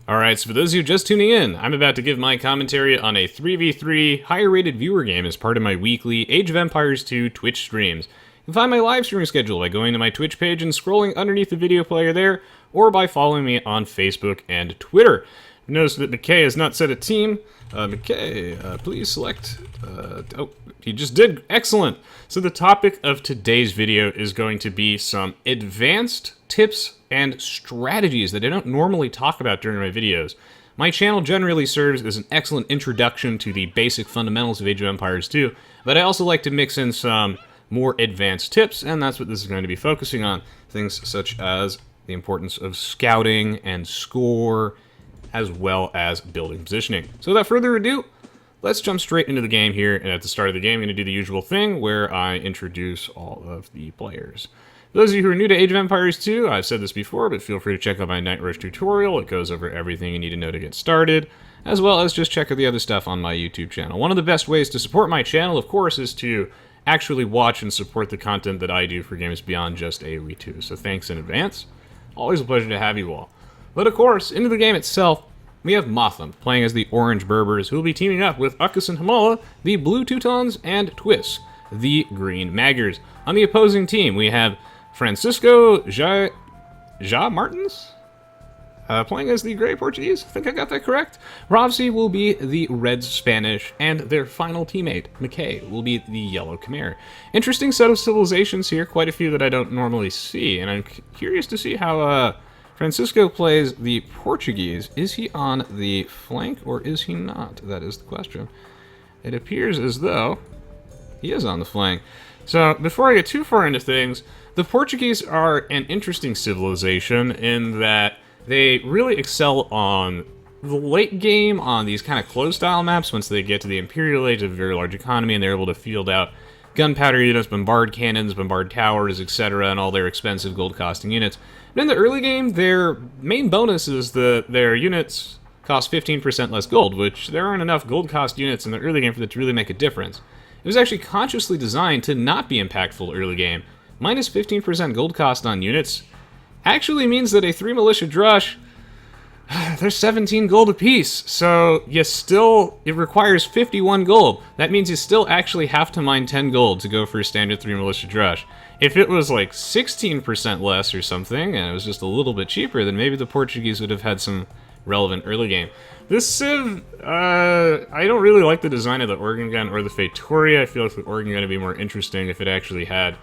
Alright, so for those of you just tuning in, I'm about to give my commentary on a 3v3 higher rated viewer game as part of my weekly Age of Empires 2 Twitch streams. You can find my live streaming schedule by going to my Twitch page and scrolling underneath the video player there, or by following me on Facebook and Twitter. Notice that McKay has not set a team. McKay, please select... oh, he just did. Excellent. So the topic of today's video is going to be some advanced tips and strategies that I don't normally talk about during my videos. My channel generally serves as an excellent introduction to the basic fundamentals of Age of Empires 2, but I also like to mix in some more advanced tips, and that's what this is going to be focusing on. Things such as the importance of scouting and score, as well as building positioning. So without further ado, let's jump straight into the game here, and at the start of the game, I'm going to do the usual thing where I introduce all of the players. For those of you who are new to Age of Empires 2, I've said this before, but feel free to check out my Night Rush tutorial. It goes over everything you need to know to get started, as well as just check out the other stuff on my YouTube channel. One of the best ways to support my channel, of course, is to actually watch and support the content that I do for games beyond just Aoe2. So thanks in advance. Always a pleasure to have you all. But of course, into the game itself, we have Motham playing as the Orange Berbers, who will be teaming up with Uckus and Hamala, the Blue Teutons, and Twis, the Green Magyars. On the opposing team, we have Francisco Ja Martins, playing as the Grey Portuguese. I think I got that correct. Rovsi will be the Red Spanish, and their final teammate, McKay, will be the Yellow Khmer. Interesting set of civilizations here, quite a few that I don't normally see, and I'm curious to see how Francisco plays the Portuguese. Is he on the flank, or is he not? That is the question. It appears as though he is on the flank. So, before I get too far into things, the Portuguese are an interesting civilization in that they really excel on the late game on these kind of closed style maps. Once they get to the Imperial Age of a very large economy and they're able to field out gunpowder units, bombard cannons, bombard towers, etc., and all their expensive gold costing units. But in the early game, their main bonus is that their units cost 15% less gold, which there aren't enough gold cost units in the early game for that to really make a difference. It was actually consciously designed to not be impactful early game. Minus 15% gold cost on units actually means that a 3 militia drush, they're 17 gold apiece, so it requires 51 gold. That means you still actually have to mine 10 gold to go for a standard 3 militia drush. If it was like 16% less or something, and it was just a little bit cheaper, then maybe the Portuguese would have had some relevant early game. This civ, I don't really like the design of the organ gun or the Feitoria. I feel like the organ gun would be more interesting if it actually had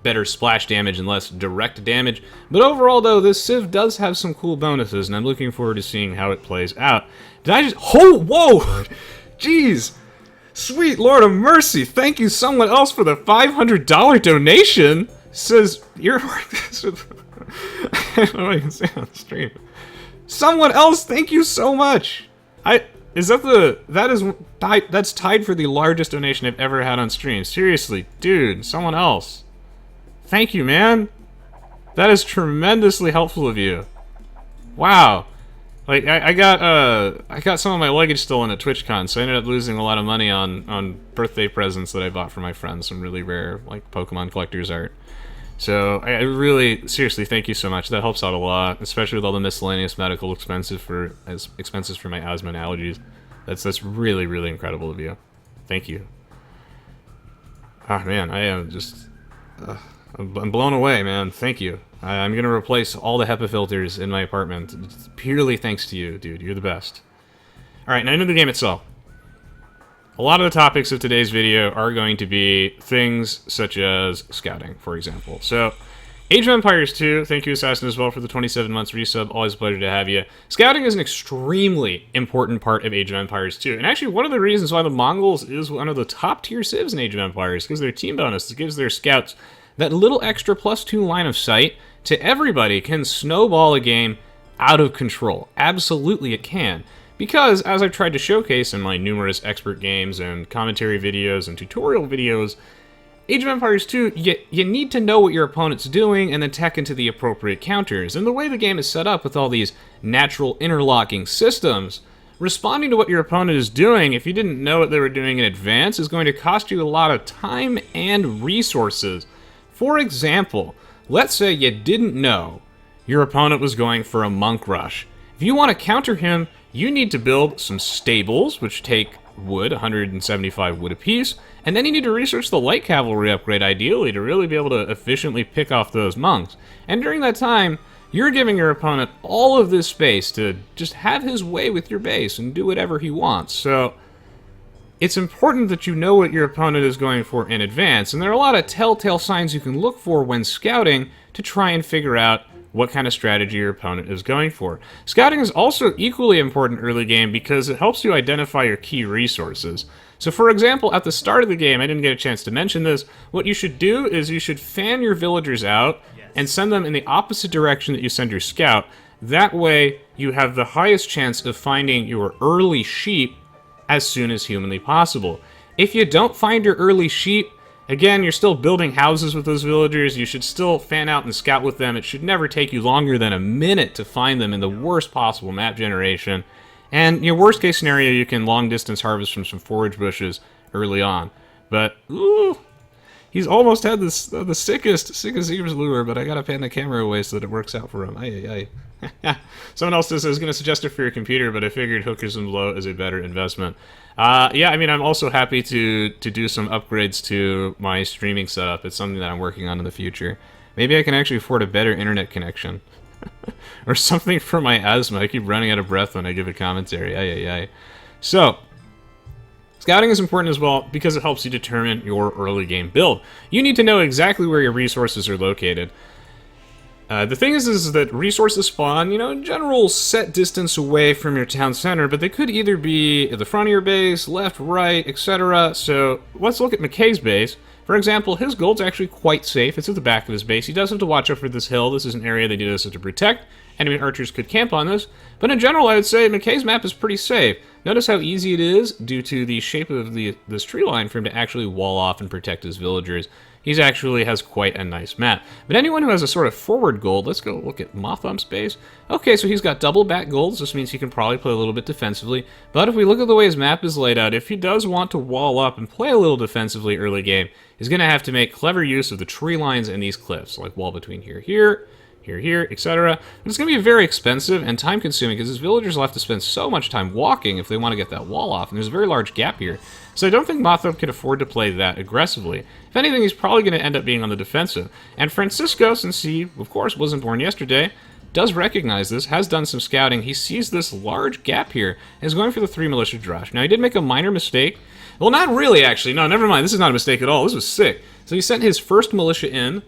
better splash damage and less direct damage. But overall, though, this civ does have some cool bonuses, and I'm looking forward to seeing how it plays out. Did I just... Oh, whoa! Jeez! Sweet Lord of Mercy! Thank you someone else for the $500 donation! Says, earmark this with... I don't know what I can say on the stream. Someone else, thank you so much! That's tied for the largest donation I've ever had on stream. Seriously, dude, someone else. Thank you, man. That is tremendously helpful of you. Wow. Like, I got some of my luggage stolen at TwitchCon, so I ended up losing a lot of money on birthday presents that I bought for my friends, some really rare, like, Pokemon collector's art. So, I really, seriously, thank you so much. That helps out a lot, especially with all the miscellaneous medical expenses for my asthma and allergies. That's really, really incredible of you. Thank you. Ah, man, I am just... I'm blown away, man. Thank you. I'm gonna replace all the HEPA filters in my apartment. It's purely thanks to you, dude. You're the best. Alright, now into the game itself. A lot of the topics of today's video are going to be things such as scouting, for example. So, Age of Empires 2, thank you Assassin as well for the 27 months resub. Always a pleasure to have you. Scouting is an extremely important part of Age of Empires 2. And actually, one of the reasons why the Mongols is one of the top tier civs in Age of Empires, because their team bonus gives their scouts that little extra +2 line of sight to everybody can snowball a game out of control. Absolutely it can. Because, as I've tried to showcase in my numerous expert games and commentary videos and tutorial videos, Age of Empires 2, you need to know what your opponent's doing and then tech into the appropriate counters. And the way the game is set up with all these natural interlocking systems, responding to what your opponent is doing, if you didn't know what they were doing in advance, is going to cost you a lot of time and resources. For example, let's say you didn't know your opponent was going for a monk rush, If you want to counter him, you need to build some stables, which take wood, 175 wood apiece, and then you need to research the light cavalry upgrade, ideally, to really be able to efficiently pick off those monks. And during that time, you're giving your opponent all of this space to just have his way with your base and do whatever he wants. So it's important that you know what your opponent is going for in advance, and there are a lot of telltale signs you can look for when scouting to try and figure out what kind of strategy your opponent is going for. Scouting is also equally important early game because it helps you identify your key resources. So for example, at the start of the game, I didn't get a chance to mention this, what you should do is you should fan your villagers out and send them in the opposite direction that you send your scout. That way, you have the highest chance of finding your early sheep as soon as humanly possible. If you don't find your early sheep, again, you're still building houses with those villagers. You should still fan out and scout with them. It should never take you longer than a minute to find them in the worst possible map generation. And your worst case scenario, you can long distance harvest from some forage bushes early on. But, ooh, he's almost had this, the sickest Zebras lure, but I gotta pan the camera away so that it works out for him. Ay. Someone else says I was going to suggest it for your computer, but I figured hookers and blow is a better investment. Yeah, I mean, I'm also happy to do some upgrades to my streaming setup. It's something that I'm working on in the future. Maybe I can actually afford a better internet connection. Or something for my asthma. I keep running out of breath when I give a commentary. Ay. So, scouting is important as well because it helps you determine your early game build. You need to know exactly where your resources are located. The thing is that resources spawn, in general set distance away from your town center, but they could either be at the front of your base, left, right, etc. So let's look at McKay's base. For example, his gold's actually quite safe. It's at the back of his base. He does have to watch out for this hill. This is an area they do this to protect. Enemy archers could camp on this. But in general, I would say McKay's map is pretty safe. Notice how easy it is, due to the shape of this tree line, for him to actually wall off and protect his villagers. He actually has quite a nice map. But anyone who has a sort of forward gold, let's go look at Mothump's base. Okay, so he's got double back golds. This means he can probably play a little bit defensively. But if we look at the way his map is laid out, if he does want to wall up and play a little defensively early game, he's going to have to make clever use of the tree lines and these cliffs, like wall between here, etc. But it's going to be very expensive and time-consuming because his villagers will have to spend so much time walking if they want to get that wall off, and there's a very large gap here. So I don't think Mothump can afford to play that aggressively. If anything, he's probably going to end up being on the defensive. And Francisco, since he, of course, wasn't born yesterday, does recognize this, has done some scouting. He sees this large gap here, and is going for the 3 militia Drush. Now, he did make a minor mistake. Well, not really, actually. No, never mind. This is not a mistake at all. This was sick. So he sent his first militia in,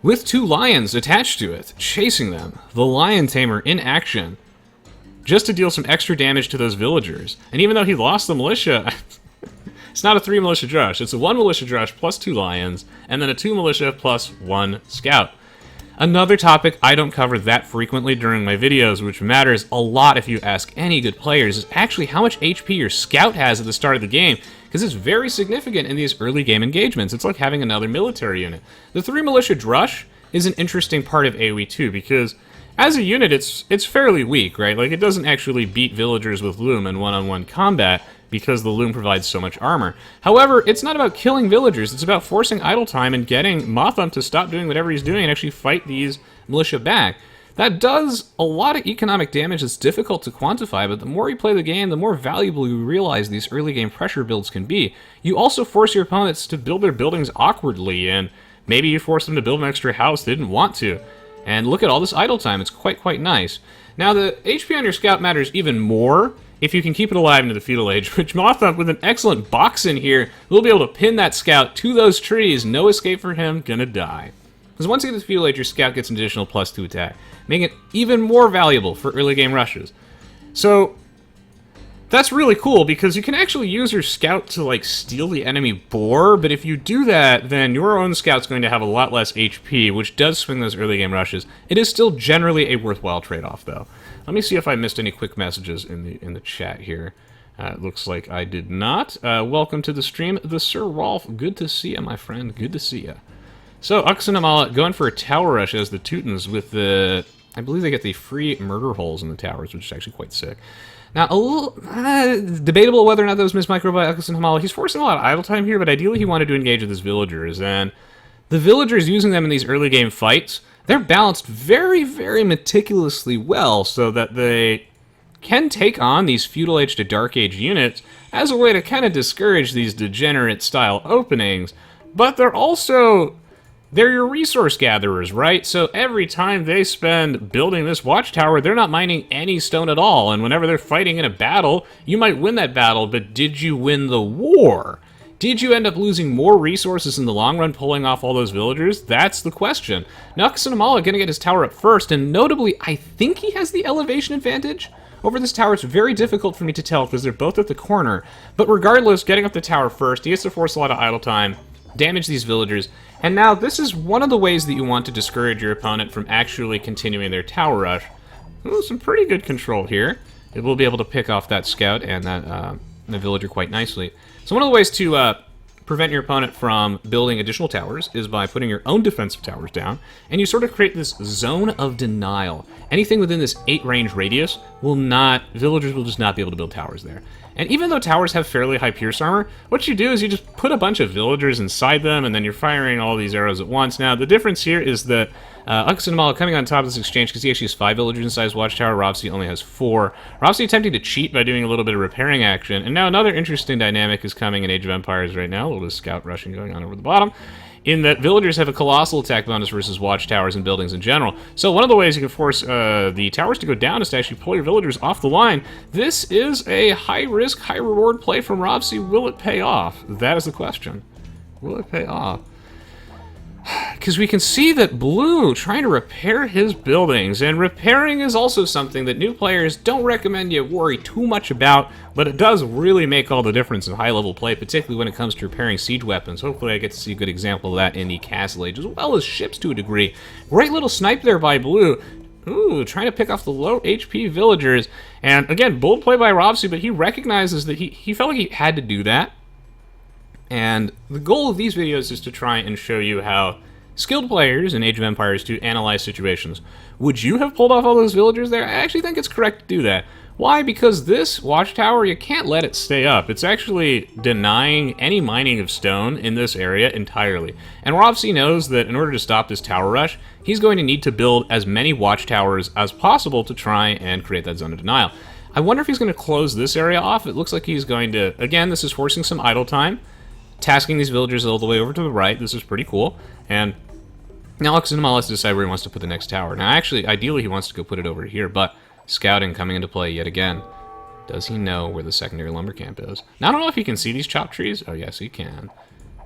with 2 lions attached to it, chasing them. The lion tamer in action, just to deal some extra damage to those villagers. And even though he lost the militia, it's not a 3 militia Drush. It's a 1 militia Drush plus 2 lions, and then a 2 militia plus 1 scout. Another topic I don't cover that frequently during my videos, which matters a lot if you ask any good players, is actually how much HP your scout has at the start of the game, because it's very significant in these early game engagements. It's like having another military unit. The 3 militia Drush is an interesting part of Aoe2 because as a unit it's fairly weak, right? Like, it doesn't actually beat villagers with loom in one-on-one combat because the loom provides so much armor. However, it's not about killing villagers, it's about forcing idle time and getting Mothump to stop doing whatever he's doing and actually fight these militia back. That does a lot of economic damage that's difficult to quantify, but the more you play the game, the more valuable you realize these early game pressure builds can be. You also force your opponents to build their buildings awkwardly, and maybe you force them to build an extra house they didn't want to. And look at all this idle time, it's quite nice. Now, the HP on your scout matters even more if you can keep it alive into the feudal age, which Mothump, with an excellent box in here, will be able to pin that scout to those trees. No escape for him, gonna die. Because once you get to the feudal age, your scout gets an additional +2 attack, making it even more valuable for early game rushes. So that's really cool because you can actually use your scout to, like, steal the enemy boar, but if you do that, then your own scout's going to have a lot less HP, which does swing those early game rushes. It is still generally a worthwhile trade-off, though. Let me see if I missed any quick messages in the chat here. It looks like I did not. Welcome to the stream, the Sir Rolf. Good to see you, my friend. Good to see you. So, Aksanamala going for a tower rush as the Teutons with the... I believe they get the free murder holes in the towers, which is actually quite sick. Now, a little debatable whether or not that was mismicro by Aksanamala. He's forcing a lot of idle time here, but ideally he wanted to engage with his villagers, and the villagers using them in these early game fights they're balanced very, very meticulously well so that they can take on these Feudal Age to Dark Age units as a way to kind of discourage these degenerate-style openings, but they're your resource gatherers, right? So every time they spend building this watchtower, they're not mining any stone at all, and whenever they're fighting in a battle, you might win that battle, but did you win the war? Did you end up losing more resources in the long run pulling off all those villagers? That's the question. Now, Aksanamala going to get his tower up first, and notably, I think he has the elevation advantage over this tower. It's very difficult for me to tell because they're both at the corner, but regardless, getting up the tower first, he gets to force a lot of idle time, damage these villagers, and now this is one of the ways that you want to discourage your opponent from actually continuing their tower rush. Ooh, some pretty good control here. It will be able to pick off that scout and that the villager quite nicely. So one of the ways to prevent your opponent from building additional towers is by putting your own defensive towers down, and you sort of create this zone of denial. Anything within this 8 range radius villagers will just not be able to build towers there. And even though towers have fairly high pierce armor, what you do is you just put a bunch of villagers inside them, and then you're firing all these arrows at once. Now, the difference here is that Aksanamala coming on top of this exchange, because he actually has 5 villagers inside his watchtower, Ravsi only has 4. Ravsi attempting to cheat by doing a little bit of repairing action, and now another interesting dynamic is coming in Age of Empires right now, a little bit of scout rushing going on over the bottom, in that villagers have a colossal attack bonus versus watchtowers and buildings in general. So one of the ways you can force the towers to go down is to actually pull your villagers off the line. This is a high-risk, high-reward play from Ravsi. Will it pay off? That is the question. Will it pay off? Because we can see that Blue trying to repair his buildings, and repairing is also something that new players don't recommend you worry too much about, but it does really make all the difference in high-level play, particularly when it comes to repairing siege weapons. Hopefully I get to see a good example of that in the Castle Age, as well as ships to a degree. Great little snipe there by Blue. Ooh, trying to pick off the low HP villagers, and again, bold play by Ravsi, but he recognizes that he felt like he had to do that. And the goal of these videos is to try and show you how skilled players in Age of Empires to analyze situations. Would you have pulled off all those villagers there? I actually think it's correct to do that. Why? Because this watchtower, you can't let it stay up. It's actually denying any mining of stone in this area entirely. And Ravsi knows that in order to stop this tower rush, he's going to need to build as many watchtowers as possible to try and create that zone of denial. I wonder if he's going to close this area off. It looks like he's going to, again, this is forcing some idle time, tasking these villagers all the way over to the right. This is pretty cool. And now Aksanamala has to decide where he wants to put the next tower. Now, actually, ideally, he wants to go put it over here, but scouting coming into play yet again. Does he know where the secondary lumber camp is? Now, I don't know if he can see these chopped trees. Oh, yes, he can.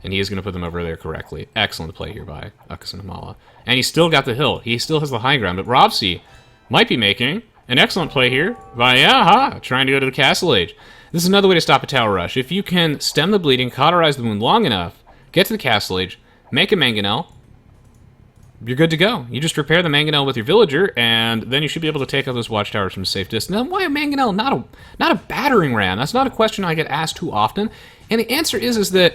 And he is going to put them over there correctly. Excellent play here by Aksanamala. And he's still got the hill. He still has the high ground, but Ravsi might be making an excellent play here by trying to go to the Castle Age. This is another way to stop a tower rush. If you can stem the bleeding, cauterize the wound long enough, get to the Castle Age, make a mangonel, you're good to go. You just repair the mangonel with your villager, and then you should be able to take out those watchtowers from a safe distance. Now, why a mangonel, not a battering ram? That's not a question I get asked too often. And the answer is that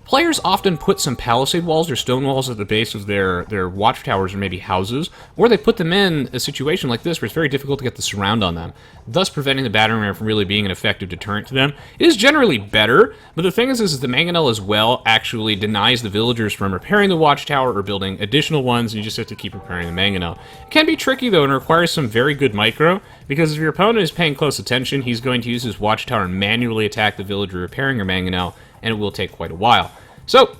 players often put some palisade walls or stone walls at the base of their watchtowers or maybe houses, or they put them in a situation like this where it's very difficult to get the surround on them, thus preventing the battering ram from really being an effective deterrent to them. It is generally better, but the thing is the mangonel as well actually denies the villagers from repairing the watchtower or building additional ones, and you just have to keep repairing the mangonel. It can be tricky though and requires some very good micro, because if your opponent is paying close attention, he's going to use his watchtower and manually attack the villager repairing your mangonel, and it will take quite a while. So,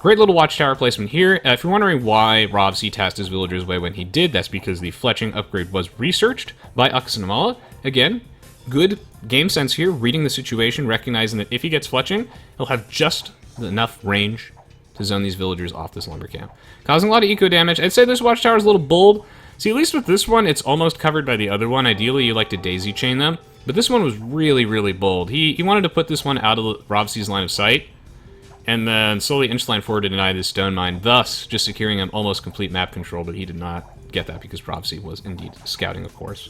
great little watchtower placement here. If you're wondering why Ravsi tasked his villagers away when he did, that's because the fletching upgrade was researched by Aksanamala. Again, good game sense here, reading the situation, recognizing that if he gets fletching, he'll have just enough range to zone these villagers off this lumber camp. Causing a lot of eco damage. I'd say this watchtower is a little bold. See, at least with this one, it's almost covered by the other one. Ideally, you like to daisy chain them. But this one was really, really bold. He wanted to put this one out of Ravsi's line of sight, and then slowly inchline forward to deny this stone mine, thus just securing him almost complete map control, but he did not get that because Ravsi was indeed scouting, of course.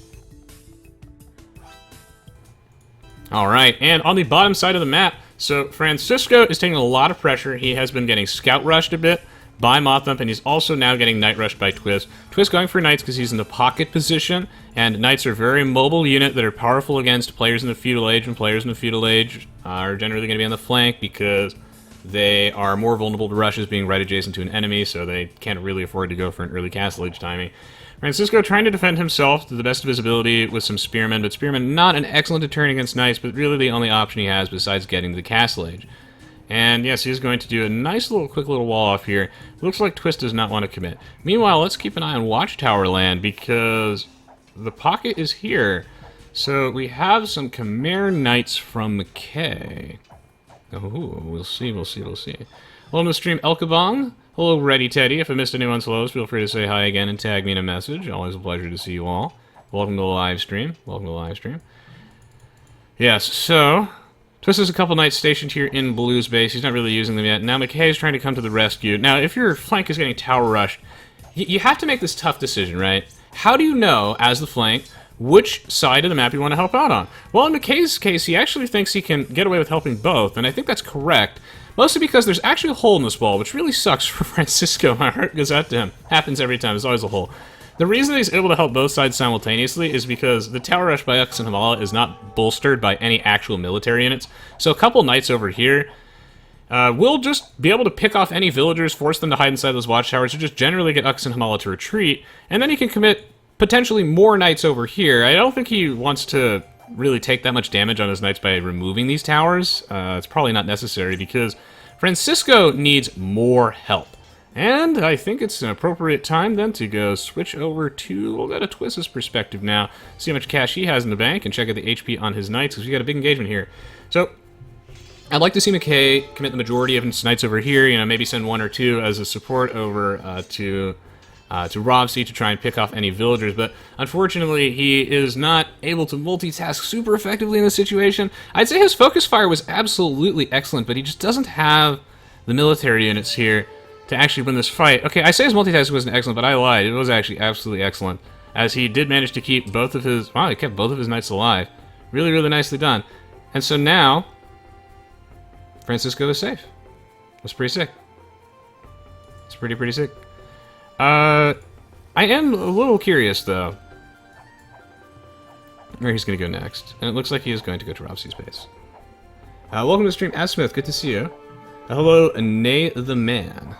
Alright, and on the bottom side of the map, so Francisco is taking a lot of pressure. He has been getting scout rushed a bit by Mothump, and he's also now getting night rushed by Twist. Twist going for knights because he's in the pocket position, and knights are a very mobile unit that are powerful against players in the Feudal Age, and players in the Feudal Age are generally going to be on the flank because they are more vulnerable to rushes being right adjacent to an enemy, so they can't really afford to go for an early castle age timing. Francisco trying to defend himself to the best of his ability with some spearmen, but spearmen not an excellent deterrent against knights, but really the only option he has besides getting to the castle age. And yes, he's going to do a nice little, quick little wall off here. Looks like Twist does not want to commit. Meanwhile, let's keep an eye on Watchtower land, because the pocket is here. So we have some Khmer Knights from McKay. Oh, we'll see. Hello to the stream, Elkabong. Hello, Ready Teddy. If I missed anyone's hellos, feel free to say hi again and tag me in a message. Always a pleasure to see you all. Welcome to the live stream. Yes, so Twist has a couple knights stationed here in Blue's base. He's not really using them yet. Now McKay is trying to come to the rescue. Now, if your flank is getting tower rushed, you have to make this tough decision, right? How do you know, as the flank, which side of the map you want to help out on? Well, in McKay's case, he actually thinks he can get away with helping both, and I think that's correct. Mostly because there's actually a hole in this wall, which really sucks for Francisco. My heart goes out to him. Happens every time. There's always a hole. The reason he's able to help both sides simultaneously is because the tower rush by Ux and Hamala is not bolstered by any actual military units. So a couple knights over here will just be able to pick off any villagers, force them to hide inside those watchtowers, or just generally get Ux and Hamala to retreat, and then he can commit potentially more knights over here. I don't think he wants to really take that much damage on his knights by removing these towers. It's probably not necessary because Francisco needs more help. And I think it's an appropriate time then to go switch over to, we'll go to Twist's perspective now, see how much cash he has in the bank, and check out the HP on his knights, because we got a big engagement here. So, I'd like to see McKay commit the majority of his knights over here, you know, maybe send one or two as a support over to Rovsy to try and pick off any villagers, but unfortunately he is not able to multitask super effectively in this situation. I'd say his focus fire was absolutely excellent, but he just doesn't have the military units here to actually win this fight. Okay, I say his multitasking wasn't excellent, but I lied. It was actually absolutely excellent, as he did manage to keep both of his... Wow, he kept both of his knights alive. Really, really nicely done. And so now, Francisco is safe. That's pretty sick. It's pretty sick. I am a little curious, though, where he's going to go next. And it looks like he is going to go to Rovsy's base. Welcome to the stream, Smith. Good to see you. Hello, Nay the Man.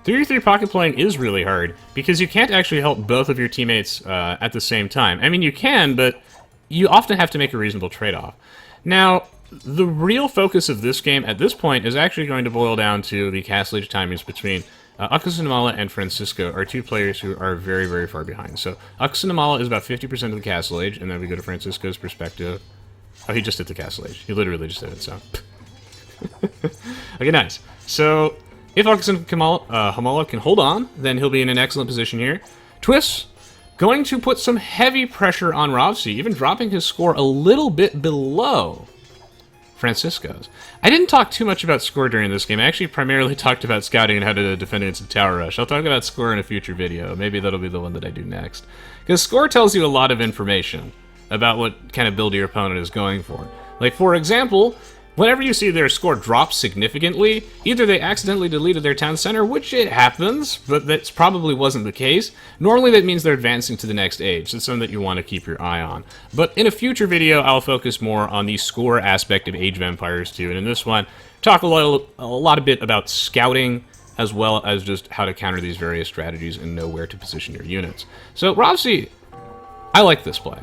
3v3 pocket playing is really hard, because you can't actually help both of your teammates at the same time. I mean, you can, but you often have to make a reasonable trade-off. Now, the real focus of this game at this point is actually going to boil down to the castle age timings between Akusanamala and Francisco are two players who are very, very far behind. So Akusanamala is about 50% of the castle age, and then we go to Francisco's perspective. Oh, he just hit the castle age. He literally just did it, so... Okay, nice. So, if Hamala can hold on, then he'll be in an excellent position here. Twist going to put some heavy pressure on Rovsy, even dropping his score a little bit below Francisco's. I didn't talk too much about score during this game. I actually primarily talked about scouting and how to defend against the tower rush. I'll talk about score in a future video. Maybe that'll be the one that I do next. Because score tells you a lot of information about what kind of build your opponent is going for. Like, for example, whenever you see their score drop significantly, either they accidentally deleted their town center, which it happens, but that probably wasn't the case. Normally that means they're advancing to the next age, so it's something that you want to keep your eye on. But in a future video, I'll focus more on the score aspect of Age of Empires 2, and in this one, talk a lot bit about scouting, as well as just how to counter these various strategies and know where to position your units. So, Rovsy, I like this play.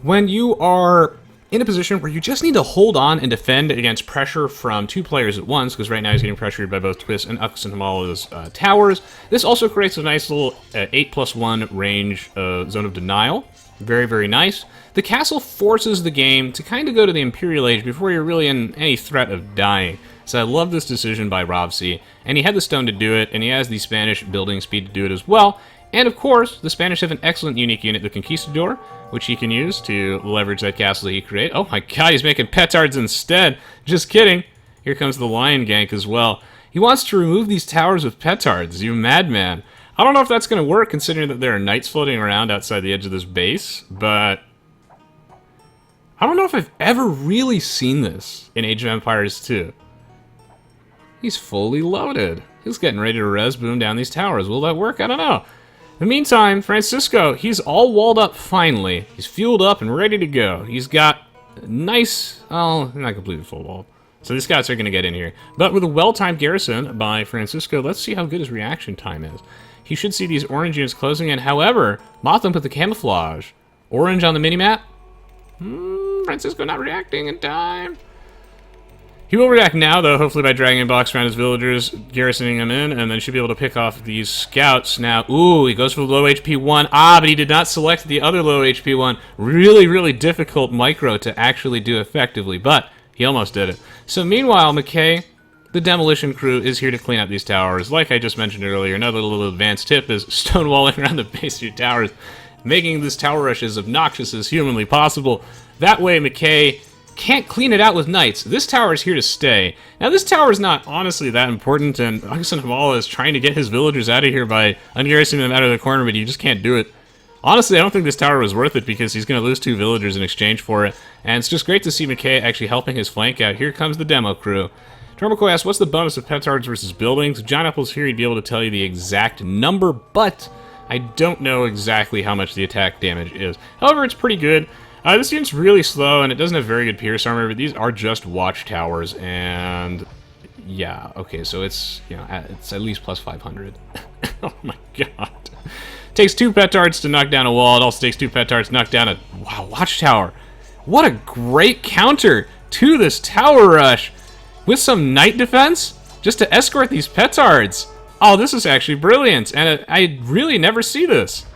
When you are in a position where you just need to hold on and defend against pressure from two players at once, because right now he's getting pressured by both Twist and Ux and Hamala's towers. This also creates a nice little 8+1 range zone of denial. Very, very nice. The castle forces the game to kind of go to the Imperial Age before you're really in any threat of dying. So I love this decision by Rovsy, and he had the stone to do it, and he has the Spanish building speed to do it as well. And of course, the Spanish have an excellent unique unit, the Conquistador, which he can use to leverage that castle that he created. Oh my god, he's making petards instead. Just kidding. Here comes the Lion Gank as well. He wants to remove these towers with petards, you madman. I don't know if that's going to work, considering that there are knights floating around outside the edge of this base, but I don't know if I've ever really seen this in Age of Empires 2. He's fully loaded. He's getting ready to res boom down these towers. Will that work? I don't know. In the meantime, Francisco, he's all walled up finally. He's fueled up and ready to go. He's got a nice... Oh, not completely full wall. So these scouts are going to get in here. But with a well-timed garrison by Francisco, let's see how good his reaction time is. He should see these orange units closing in. However, Motham put the camouflage. Orange on the minimap. Francisco not reacting in time. He will react now, though, hopefully by dragging a box around his villagers, garrisoning them in, and then should be able to pick off these scouts. Now, ooh, he goes for the low HP one. Ah, but he did not select the other low HP one. Really, really difficult micro to actually do effectively, but he almost did it. So meanwhile, McKay, the demolition crew, is here to clean up these towers. Like I just mentioned earlier, another little advanced tip is stonewalling around the base of your towers, making this tower rush as obnoxious as humanly possible. That way, McKay can't clean it out with knights. This tower is here to stay. Now, this tower is not honestly that important, and Augustin Havala is trying to get his villagers out of here by ungarrisoning them out of the corner, but you just can't do it. Honestly, I don't think this tower was worth it because he's going to lose 2 villagers in exchange for it, and it's just great to see McKay actually helping his flank out. Here comes the demo crew. Termico asks, what's the bonus of petards versus buildings? John Apple's here, he'd be able to tell you the exact number, but I don't know exactly how much the attack damage is. However, it's pretty good. This unit's really slow, and it doesn't have very good pierce armor, but these are just watchtowers, and yeah, okay, so it's, you know, it's at least plus 500. Oh my god. Takes 2 petards to knock down a wall. It also takes 2 petards to knock down a, wow, watchtower. What a great counter to this tower rush with some knight defense just to escort these petards. Oh, this is actually brilliant, and I really never see this.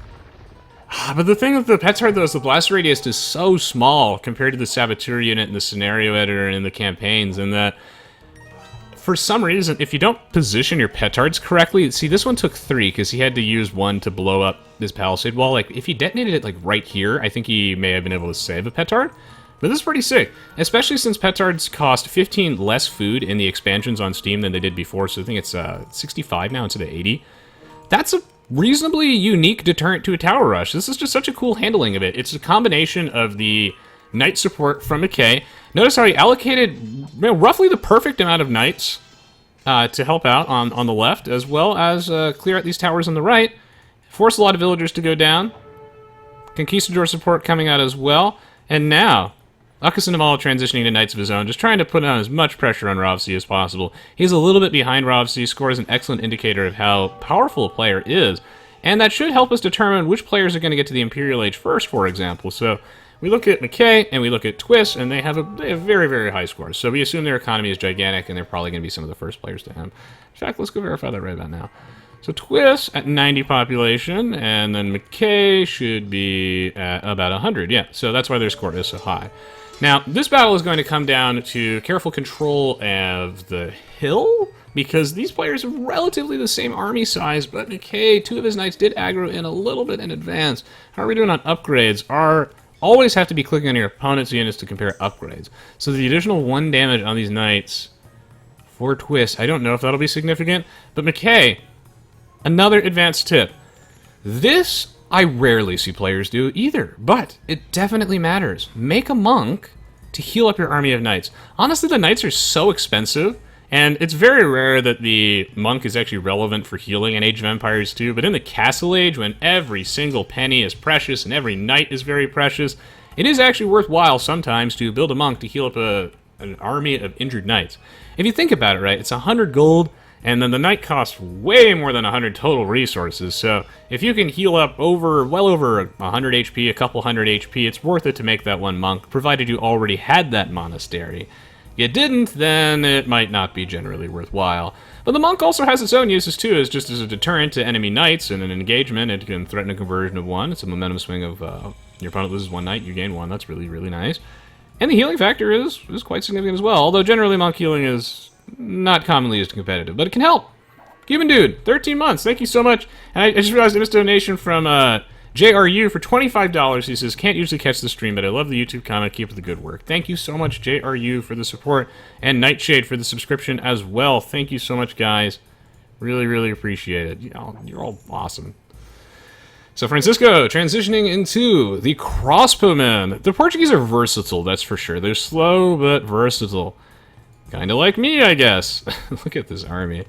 But the thing with the petard, though, is the blast radius is so small compared to the saboteur unit in the scenario editor and in the campaigns, and that for some reason, if you don't position your petards correctly, see, this one took 3 because he had to use 1 to blow up this palisade wall. Like, if he detonated it, like, right here, I think he may have been able to save a petard. But this is pretty sick, especially since petards cost 15 less food in the expansions on Steam than they did before, so I think it's 65 now instead of 80. That's a reasonably unique deterrent to a tower rush. This is just such a cool handling of it. It's a combination of the knight support from McKay. Notice how he allocated, you know, roughly the perfect amount of knights to help out on the left, as well as clear out these towers on the right. Force a lot of villagers to go down. Conquistador support coming out as well. And now, Augustin Havala transitioning to knights of his own, just trying to put on as much pressure on Rovsi as possible. He's a little bit behind Rovsi. Score is an excellent indicator of how powerful a player is, and that should help us determine which players are going to get to the Imperial Age first, for example. So we look at McKay and we look at Twist, and they have very, very high scores. So we assume their economy is gigantic, and they're probably going to be some of the first players to him. In fact, let's go verify that right about now. So Twist at 90 population, and then McKay should be at about 100. Yeah, so that's why their score is so high. Now, this battle is going to come down to careful control of the hill, because these players have relatively the same army size, but McKay, 2 of his knights did aggro in a little bit in advance. How are we doing on upgrades? Always have to be clicking on your opponent's units to compare upgrades. So the additional 1 damage on these knights for Twist, I don't know if that'll be significant, but McKay, another advanced tip. This I rarely see players do either, but it definitely matters. Make a monk to heal up your army of knights. Honestly, the knights are so expensive, and it's very rare that the monk is actually relevant for healing in Age of Empires 2, but in the Castle Age, when every single penny is precious and every knight is very precious, it is actually worthwhile sometimes to build a monk to heal up an army of injured knights. If you think about it, right, it's 100 gold, and then the knight costs way more than 100 total resources, so if you can heal up well over 100 HP, a couple hundred HP, it's worth it to make that one monk, provided you already had that monastery. If you didn't, then it might not be generally worthwhile. But the monk also has its own uses too, as just as a deterrent to enemy knights in an engagement. It can threaten a conversion of 1. It's a momentum swing of your opponent loses 1 knight, you gain 1. That's really, really nice. And the healing factor is quite significant as well, although generally monk healing is not commonly used in competitive, but it can help. Cuban Dude, 13 months, thank you so much. And I just realized I missed a donation from JRU for $25. He says, can't usually catch the stream, but I love the YouTube comment, keep up the good work. Thank you so much, JRU, for the support, and Nightshade for the subscription as well. Thank you so much, guys. Really, really appreciate it. You're all awesome. So Francisco, transitioning into the crossbowmen. The Portuguese are versatile, that's for sure. They're slow, but versatile. Kind of like me, I guess. Look at this army.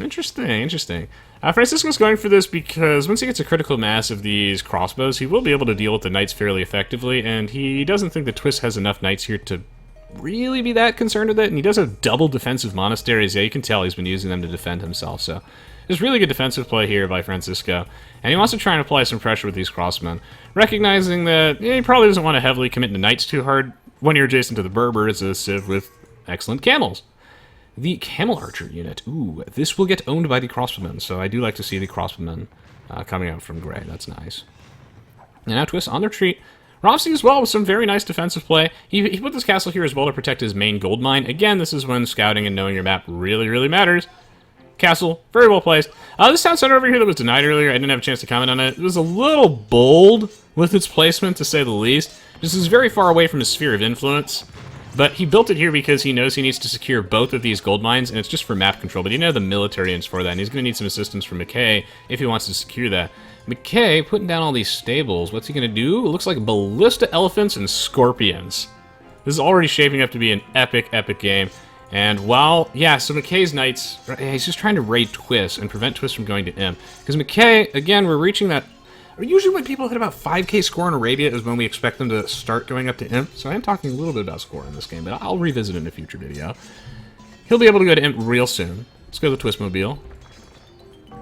Interesting, interesting. Francisco's going for this because once he gets a critical mass of these crossbows, he will be able to deal with the knights fairly effectively, and he doesn't think the Twist has enough knights here to really be that concerned with it. And he does have double defensive monasteries. Yeah, you can tell he's been using them to defend himself. So there's really good defensive play here by Francisco. And he wants to try and apply some pressure with these crossmen, recognizing that he probably doesn't want to heavily commit to knights too hard when you're adjacent to the Berbers, a civ with excellent camels. The camel archer unit. Ooh, this will get owned by the crossbowmen, so I do like to see the crossbowmen coming out from gray. That's nice. And now Twist on the retreat. Romsey as well with some very nice defensive play. He put this castle here as well to protect his main gold mine. Again, this is when scouting and knowing your map really, really matters. Castle, very well placed. This town center over here that was denied earlier, I didn't have a chance to comment on it. It was a little bold with its placement, to say the least. This is very far away from his sphere of influence. But he built it here because he knows he needs to secure both of these gold mines, and it's just for map control. But he didn't have the military ends for that, and he's going to need some assistance from McKay if he wants to secure that. McKay putting down all these stables. What's he going to do? It looks like Ballista Elephants and Scorpions. This is already shaping up to be an epic, epic game. And while, yeah, so McKay's knights, he's just trying to raid Twist and prevent Twist from going to Imp. Because McKay, again, we're reaching that. Usually when people hit about 5k score in Arabia is when we expect them to start going up to Imp. So I am talking a little bit about score in this game, but I'll revisit it in a future video. He'll be able to go to Imp real soon. Let's go to the Twistmobile.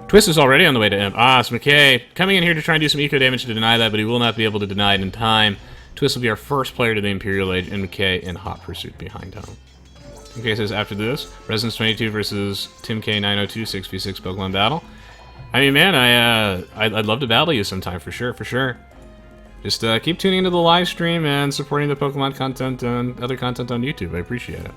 Twist is already on the way to Imp. So McKay coming in here to try and do some eco damage to deny that, but he will not be able to deny it in time. Twist will be our first player to the Imperial Age, and McKay in hot pursuit behind him. McKay says after this, Resonance 22 versus Tim K 902 6v6 Pokemon battle. I mean, man, I'd love to battle you sometime, for sure, for sure. Just keep tuning into the live stream and supporting the Pokemon content and other content on YouTube. I appreciate it.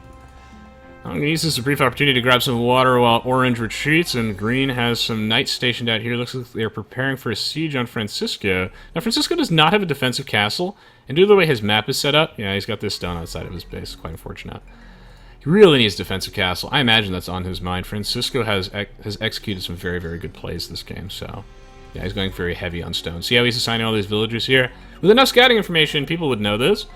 I'm going to use this as a brief opportunity to grab some water while Orange retreats, and Green has some knights stationed out here. Looks like they're preparing for a siege on Francisco. Now, Francisco does not have a defensive castle, and due to the way his map is set up, yeah, he's got this stone outside of his base. Quite unfortunate. He really needs defensive castle. I imagine that's on his mind. Francisco has executed some very, very good plays this game, so yeah, he's going very heavy on stone. See how he's assigning all these villagers here? With enough scouting information, people would know this,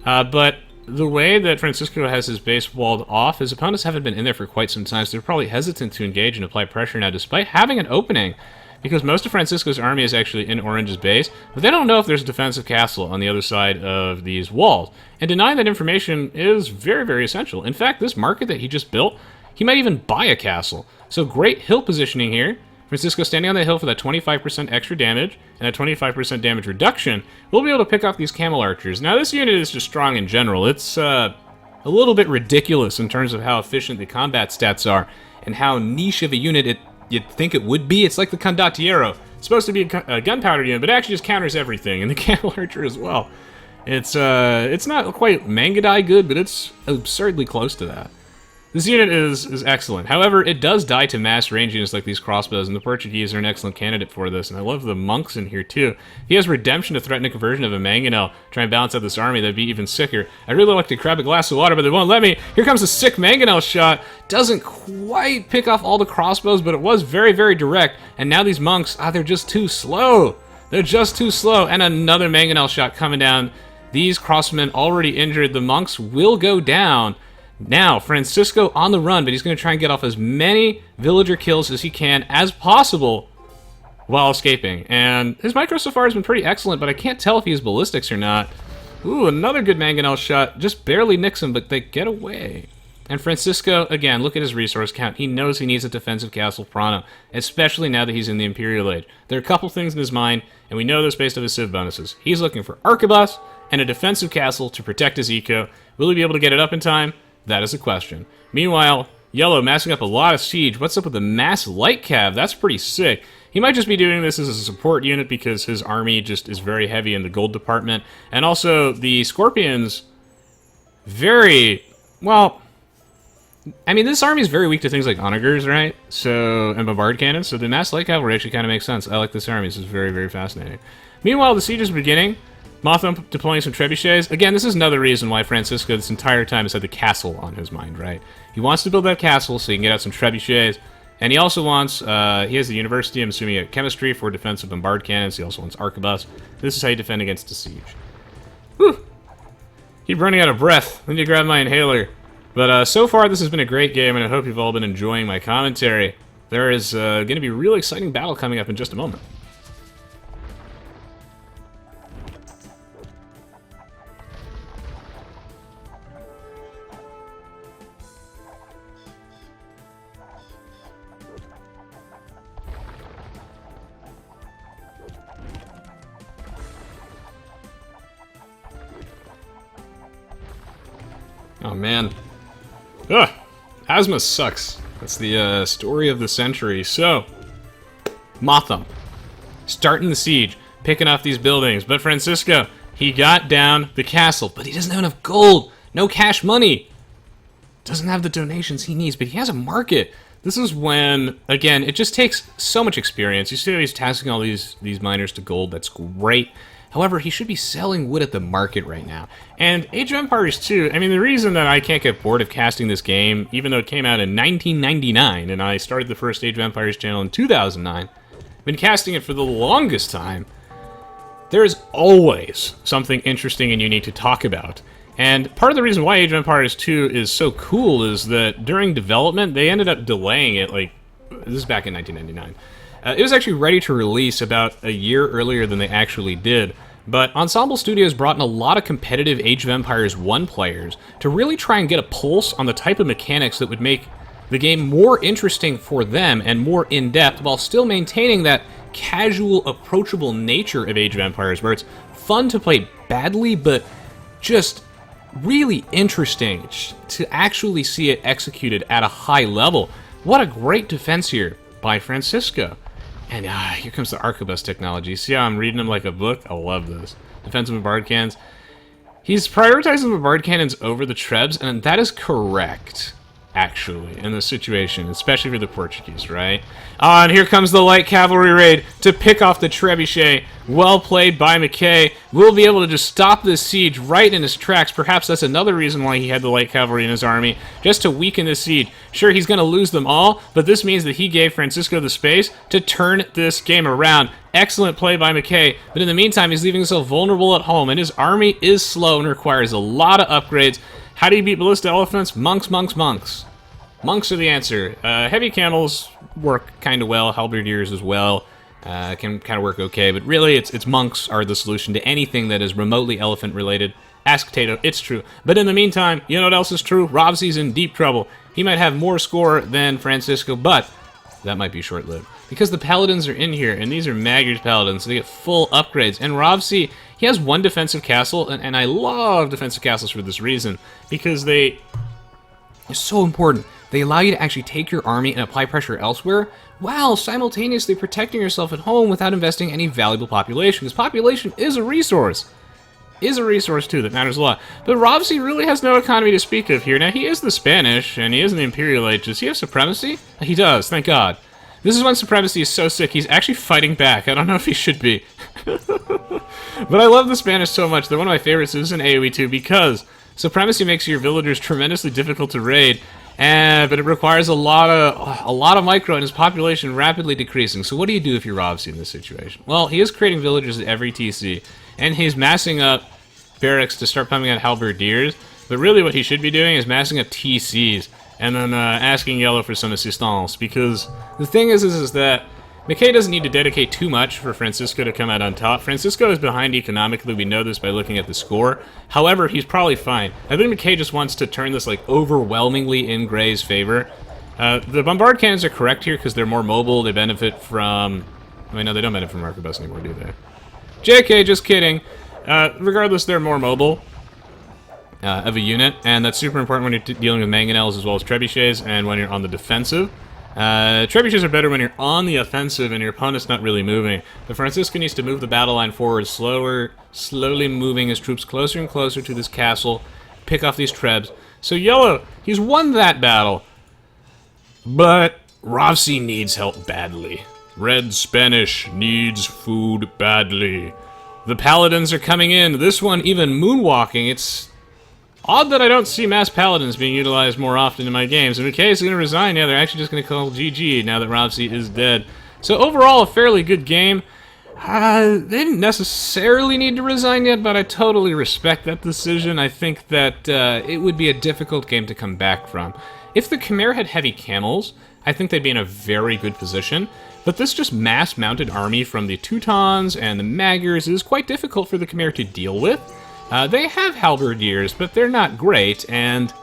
but the way that Francisco has his base walled off, his opponents haven't been in there for quite some time, so they're probably hesitant to engage and apply pressure now, despite having an opening, because most of Francisco's army is actually in Orange's base, but they don't know if there's a defensive castle on the other side of these walls. And denying that information is very, very essential. In fact, this market that he just built, he might even buy a castle. So great hill positioning here. Francisco standing on the hill for that 25% extra damage and a 25% damage reduction. We'll be able to pick off these camel archers. Now, this unit is just strong in general. It's a little bit ridiculous in terms of how efficient the combat stats are and how niche of a unit you'd think it would be. It's like the Condottiero. It's supposed to be a gunpowder unit, but it actually just counters everything, and the camel archer as well. It's not quite Mangadai good, but it's absurdly close to that. This unit is excellent. However, it does die to mass range units like these crossbows, and the Portuguese are an excellent candidate for this, and I love the monks in here too. If he has redemption to threaten a conversion of a Mangonel, try and balance out this army, that'd be even sicker. I'd really like to grab a glass of water, but they won't let me. Here comes a sick Mangonel shot. Doesn't quite pick off all the crossbows, but it was very, very direct, and now these monks, they're just too slow. They're just too slow, and another Mangonel shot coming down. These crossmen already injured. The monks will go down. Now, Francisco on the run, but he's going to try and get off as many villager kills as he can as possible while escaping. And his micro so far has been pretty excellent, but I can't tell if he has ballistics or not. Ooh, another good Mangonel shot. Just barely nicks him, but they get away. And Francisco, again, look at his resource count. He knows he needs a defensive castle pronto, especially now that he's in the Imperial Age. There are a couple things in his mind, and we know this based on his civ bonuses. He's looking for arquebus and a defensive castle to protect his eco. Will he be able to get it up in time? That is a question. Meanwhile, Yellow massing up a lot of siege. What's up with the mass light cav? That's pretty sick. He might just be doing this as a support unit because his army just is very heavy in the gold department. And also, the Scorpions, very, well, I mean, this army is very weak to things like onagers, right? So, and bombard cannons. So the mass light cavalry actually kind of makes sense. I like this army. This is very, very fascinating. Meanwhile, the siege is beginning. Motham deploying some trebuchets. Again, this is another reason why Francisco this entire time has had the castle on his mind, right? He wants to build that castle so he can get out some trebuchets. And he also wants, he has the university, I'm assuming, at chemistry for defensive bombard cannons. He also wants arquebus. This is how you defend against a siege. Whew. Keep running out of breath. I need to grab my inhaler. But so far, this has been a great game, and I hope you've all been enjoying my commentary. There is going to be a really exciting battle coming up in just a moment. Oh, man. Ugh. Asthma sucks. That's the story of the century. So, Motham. Starting the siege. Picking off these buildings. But Francisco, he got down the castle. But he doesn't have enough gold. No cash money. Doesn't have the donations he needs. But he has a market. This is when, again, it just takes so much experience. You see how he's tasking all these miners to gold. That's great. However, he should be selling wood at the market right now. And Age of Empires 2, I mean, the reason that I can't get bored of casting this game, even though it came out in 1999, and I started the first Age of Empires channel in 2009, I've been casting it for the longest time, there is always something interesting and unique to talk about. And part of the reason why Age of Empires 2 is so cool is that during development, they ended up delaying it, like, this is back in 1999. It was actually ready to release about a year earlier than they actually did, but Ensemble Studios brought in a lot of competitive Age of Empires 1 players to really try and get a pulse on the type of mechanics that would make the game more interesting for them and more in-depth, while still maintaining that casual, approachable nature of Age of Empires, where it's fun to play badly, but just really interesting to actually see it executed at a high level. What a great defense here by Francisco. And here comes the arquebus technology. See how I'm reading him like a book? I love this. Defensive bombard cannons. He's prioritizing the bombard cannons over the trebs, and that is correct, actually, in this situation, especially for the Portuguese, right? And here comes the light cavalry raid to pick off the trebuchet. Well played by McKay. We'll be able to just stop this siege right in his tracks. Perhaps that's another reason why he had the light cavalry in his army, just to weaken the siege. Sure, he's going to lose them all, but this means that he gave Francisco the space to turn this game around. Excellent play by McKay, but in the meantime, he's leaving himself vulnerable at home, and his army is slow and requires a lot of upgrades. How do you beat Ballista Elephants? Monks, monks, monks. Monks are the answer. Heavy camels work kind of well, halberdiers as well. Can kind of work okay, but really it's monks are the solution to anything that is remotely elephant related. Ask Tato, it's true. But in the meantime, you know what else is true? Robsey's in deep trouble. He might have more score than Francisco, but that might be short-lived. Because the Paladins are in here, and these are Magyars Paladins, so they get full upgrades. And Robsey, he has one defensive castle, and I love defensive castles for this reason, because they're so important. They allow you to actually take your army and apply pressure elsewhere, while simultaneously protecting yourself at home without investing any valuable population, because population is a resource. Is a resource, too, that matters a lot. But Robsey really has no economy to speak of here. Now, he is the Spanish, and he is in the Imperial Age. Does he have supremacy? He does, thank God. This is when supremacy is so sick, he's actually fighting back. I don't know if he should be. But I love the Spanish so much. They're one of my favorites. This is in Aoe2 because supremacy makes your villagers tremendously difficult to raid, but it requires a lot of micro, and his population rapidly decreasing. So what do you do if you're Robsey in this situation? Well, he is creating villagers at every TC, and he's massing up barracks to start pumping out halberdiers. But really what he should be doing is massing up TCs, and then asking Yellow for some assistance, because the thing is that McKay doesn't need to dedicate too much for Francisco to come out on top. Francisco is behind economically, we know this by looking at the score. However, he's probably fine. I think McKay just wants to turn this like overwhelmingly in Gray's favor. The bombard cannons are correct here because they're more mobile, they benefit from... I mean, no, they don't benefit from arquebus anymore, do they? JK, just kidding. Regardless, they're more mobile of a unit, and that's super important when you're dealing with mangonels as well as trebuchets, and when you're on the defensive. Trebuchets are better when you're on the offensive and your opponent's not really moving. But Francisco needs to move the battle line forward slowly moving his troops closer and closer to this castle, pick off these trebs. So Yellow, he's won that battle, but Robsey needs help badly. Red Spanish needs food badly. The Paladins are coming in, this one even moonwalking. It's odd that I don't see mass Paladins being utilized more often in my games. And McKay is going to resign. Yeah, they're actually just going to call GG now that Robsey is dead. So overall, a fairly good game. They didn't necessarily need to resign yet, but I totally respect that decision. I think that it would be a difficult game to come back from. If the Khmer had heavy camels, I think they'd be in a very good position. But this just mass-mounted army from the Teutons and the Magyars is quite difficult for the Khmer to deal with. They have halberdiers, but they're not great, and,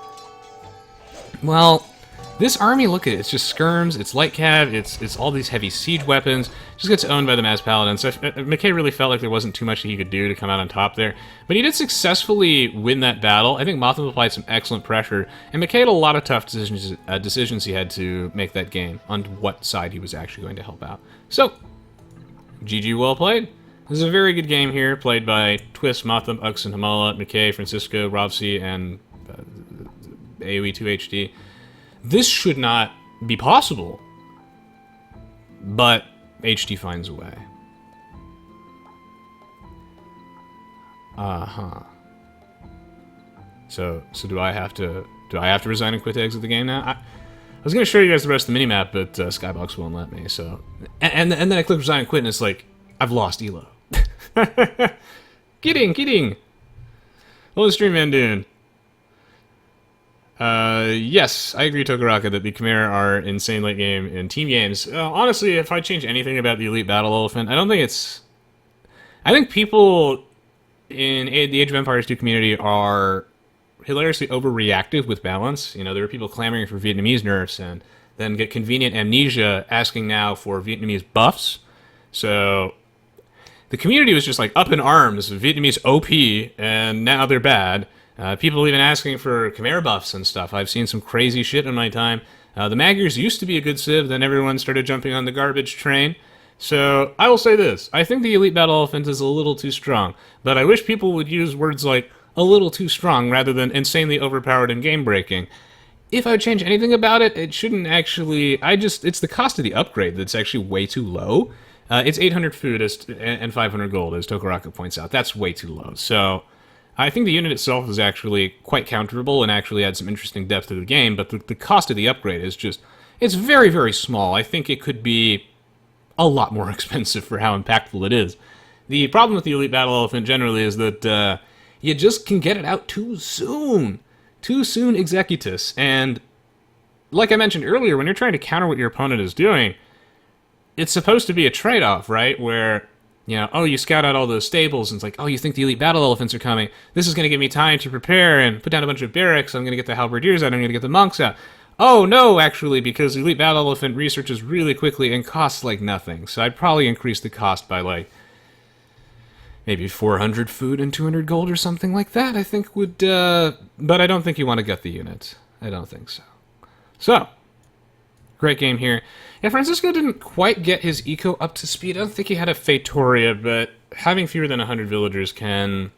well, This army, look at it, it's just skirms, it's light cav, it's all these heavy siege weapons, just gets owned by the Magyar Paladins. So McKay really felt like there wasn't too much that he could do to come out on top there. But he did successfully win that battle. I think Motham applied some excellent pressure, and McKay had a lot of tough decisions he had to make that game on what side he was actually going to help out. So, GG, well played. This is a very good game here, played by Twist, Motham, Ux, and Hamala, McKay, Francisco, Robsy, and Aoe2 HD. This should not be possible, but HD finds a way. So do I have to resign and quit to exit the game now? I was going to show you guys the rest of the minimap, but Skybox won't let me. So, and then I click resign and quit, and it's like I've lost Elo. Kidding. What was stream man doing? Yes, I agree, Tokaraka, that the Khmer are insane late game in team games. Honestly, if I change anything about the Elite Battle Elephant, I think people in the Age of Empires 2 community are hilariously overreactive with balance. You know, there are people clamoring for Vietnamese nerfs and then get convenient amnesia asking now for Vietnamese buffs. So the community was just like up in arms, Vietnamese OP, and now they're bad. People even asking for Khmer buffs and stuff. I've seen some crazy shit in my time. The Magyars used to be a good civ, then everyone started jumping on the garbage train. So, I will say this. I think the Elite Battle Elephant is a little too strong, but I wish people would use words like a little too strong rather than insanely overpowered and game-breaking. If I would change anything about it, it shouldn't actually... it's the cost of the upgrade that's actually way too low. It's 800 food and 500 gold, as Tokaraka points out. That's way too low. So, I think the unit itself is actually quite counterable and actually adds some interesting depth to the game, but the cost of the upgrade is just... It's very, very small. I think it could be a lot more expensive for how impactful it is. The problem with the Elite Battle Elephant generally is that you just can get it out too soon. Too soon, Executus. And like I mentioned earlier, when you're trying to counter what your opponent is doing, it's supposed to be a trade-off, right? Where, you know, oh, you scout out all those stables, and it's like, oh, you think the Elite Battle Elephants are coming. This is going to give me time to prepare and put down a bunch of barracks. I'm going to get the Halberdiers out. I'm going to get the monks out. Oh, no, actually, because the Elite Battle Elephant researches really quickly and costs, like, nothing. So I'd probably increase the cost by, like, maybe 400 food and 200 gold or something like that, I think would... but I don't think you want to gut the unit. I don't think so. So, great game here. Yeah, Francisco didn't quite get his eco up to speed. I don't think he had a Feitoria, but having fewer than 100 villagers can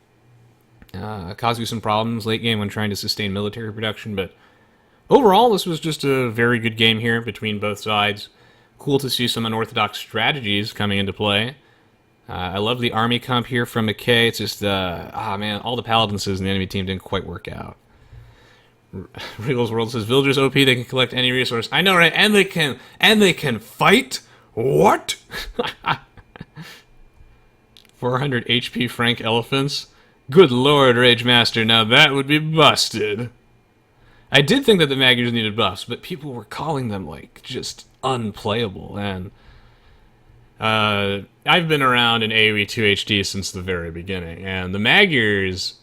cause you some problems late game when trying to sustain military production, but overall, this was just a very good game here between both sides. Cool to see some unorthodox strategies coming into play. I love the army comp here from McKay. It's just, man, all the paladins in the enemy team didn't quite work out. Regal's World says, villagers OP, they can collect any resource. I know, right? And they can fight? What? 400 HP Frank elephants? Good lord, Rage Master, now that would be busted. I did think that the Magyars needed buffs, but people were calling them, like, just unplayable, and I've been around in Aoe2 HD since the very beginning, and the Magyars,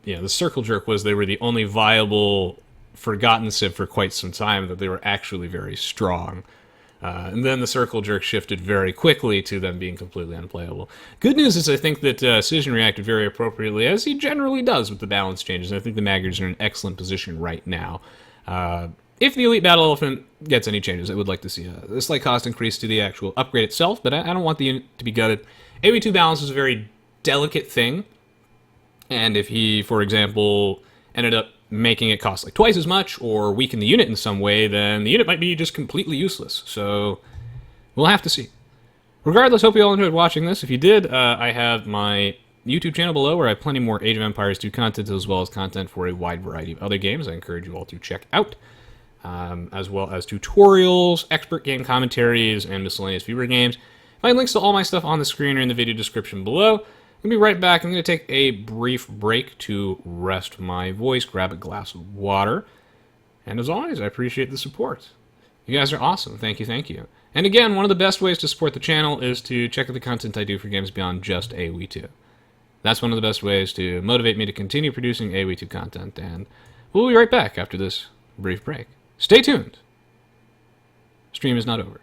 you know, the Circle Jerk was they were the only viable forgotten civ for quite some time, that they were actually very strong. And then the Circle Jerk shifted very quickly to them being completely unplayable. Good news is I think that Cision reacted very appropriately, as he generally does with the balance changes, and I think the Magyars are in an excellent position right now. If the Elite Battle Elephant gets any changes, I would like to see a slight cost increase to the actual upgrade itself, but I don't want the unit to be gutted. AoE2 balance is a very delicate thing, and if he, for example, ended up making it cost like twice as much or weaken the unit in some way, then the unit might be just completely useless. So we'll have to see. Regardless, hope you all enjoyed watching this. If you did, I have my YouTube channel below where I have plenty more Age of Empires 2 content, as well as content for a wide variety of other games I encourage you all to check out, as well as tutorials, expert game commentaries, and miscellaneous viewer games. Find links to all my stuff on the screen or in the video description below. I'm going to be right back. I'm going to take a brief break to rest my voice, grab a glass of water, and as always, I appreciate the support. You guys are awesome. Thank you, thank you. And again, one of the best ways to support the channel is to check out the content I do for games beyond just Aoe2. That's one of the best ways to motivate me to continue producing Aoe2 content, and we'll be right back after this brief break. Stay tuned. Stream is not over.